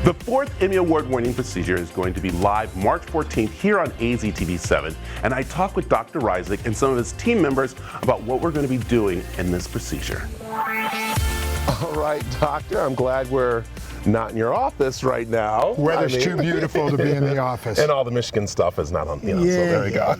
The fourth Emmy Award-winning procedure is going to be live March 14th here on AZTV 7, and I talked with Dr. Rizik and some of his team members about what we're going to be doing in this procedure. All right, doctor, I'm glad we're not in your office right now. Weather's too beautiful to be in the office. And all the Michigan stuff is not on, so there we go.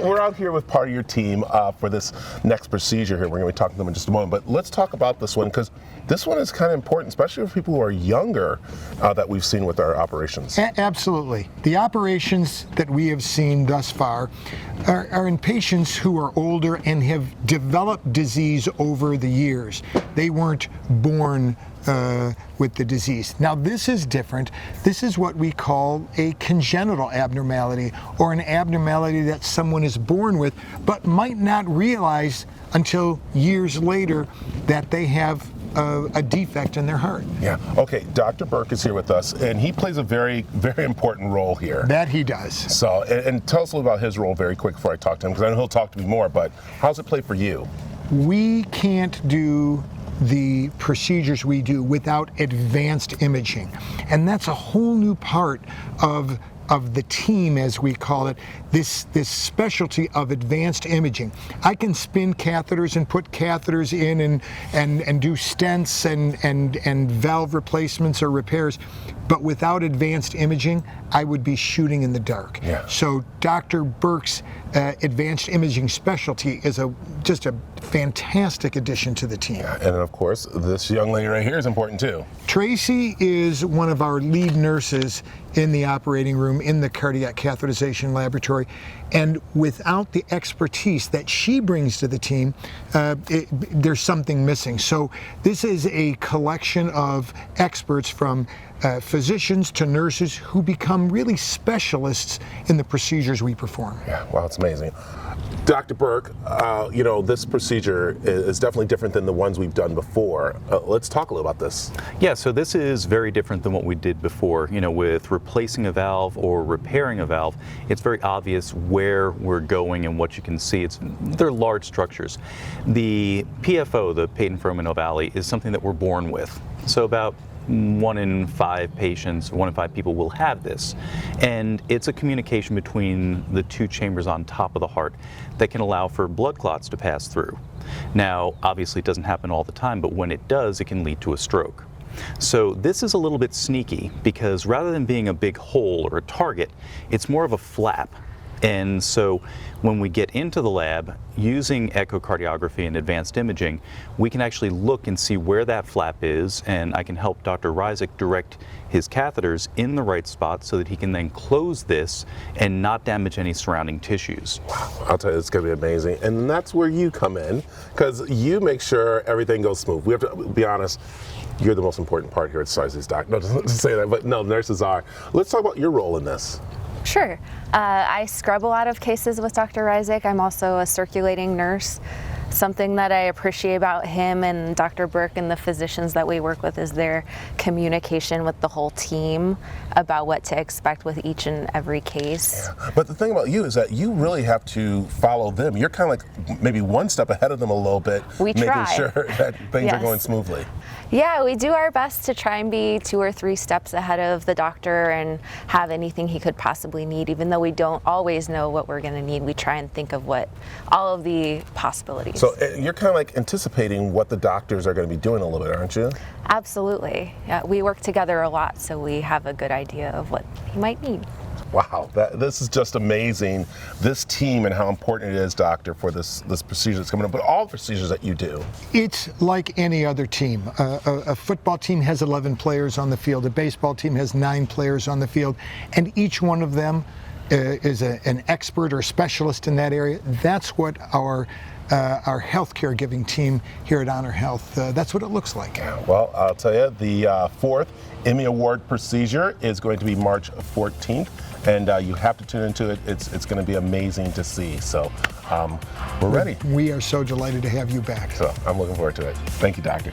We're out here with part of your team for this next procedure here. We're going to be talking to them in just a moment, but let's talk about this one, because this one is kind of important, especially for people who are younger that we've seen with our operations. Absolutely. The operations that we have seen thus far are in patients who are older and have developed disease over the years. They weren't born with the disease. Now this is different. This is what we call a congenital abnormality, or an abnormality that someone is born with but might not realize until years later that they have a defect in their heart. Yeah. Okay, Dr. Burke is here with us, and he plays a very, very important role here. That he does. So, and tell us a little about his role very quick before I talk to him, because I know he'll talk to me more, but how's it play for you? We can't do the procedures we do without advanced imaging, and that's a whole new part of the team, as we call it, this specialty of advanced imaging. I can spin catheters and put catheters in and do stents and valve replacements or repairs, but without advanced imaging, I would be shooting in the dark. Yeah. So Dr. Burke's advanced imaging specialty is just a fantastic addition to the team. Yeah, and of course, this young lady right here is important too. Tracy is one of our lead nurses in the operating room in the cardiac catheterization laboratory, and without the expertise that she brings to the team, there's something missing. So this is a collection of experts, from physicians to nurses, who become really specialists in the procedures we perform. Yeah, wow, it's amazing. Dr. Burke, this procedure is definitely different than the ones we've done before. Let's talk a little about this. Yeah, so this is very different than what we did before. With replacing a valve or repairing a valve, it's very obvious where we're going and what you can see. They're large structures. The PFO, the patent foramen ovale, is something that we're born with. So about 1 in 5 patients, 1 in 5 people will have this. And it's a communication between the two chambers on top of the heart that can allow for blood clots to pass through. Now, obviously it doesn't happen all the time, but when it does, it can lead to a stroke. So this is a little bit sneaky, because rather than being a big hole or a target, it's more of a flap. And so when we get into the lab, using echocardiography and advanced imaging, we can actually look and see where that flap is, and I can help Dr. Rizik direct his catheters in the right spot so that he can then close this and not damage any surrounding tissues. Wow, I'll tell you, it's going to be amazing. And that's where you come in, because you make sure everything goes smooth. We have to be honest, you're the most important part here at Sarzi's doc. No, to say that, but no, nurses are. Let's talk about your role in this. Sure. I scrub a lot of cases with Dr. Rizik. I'm also a circulating nurse. Something that I appreciate about him and Dr. Burke and the physicians that we work with is their communication with the whole team about what to expect with each and every case. Yeah. But the thing about you is that you really have to follow them. You're kind of like maybe one step ahead of them a little bit, making sure that things are going smoothly. Yeah, we do our best to try and be 2 or 3 steps ahead of the doctor and have anything he could possibly need. Even though we don't always know what we're going to need, we try and think of all of the possibilities. So you're kind of like anticipating what the doctors are going to be doing a little bit, aren't you? Absolutely. Yeah, we work together a lot, so we have a good idea of what he might need. Wow, this is just amazing, this team and how important it is, doctor, for this procedure that's coming up, but all the procedures that you do. It's like any other team. A football team has 11 players on the field, a baseball team has 9 players on the field, and each one of them is an expert or specialist in that area. That's what our healthcare giving team here at HonorHealth, that's what it looks like. Well, I'll tell you, the 4th Emmy Award procedure is going to be March 14th. And you have to tune into it. It's going to be amazing to see. So we're ready. We are so delighted to have you back. So I'm looking forward to it. Thank you, doctor.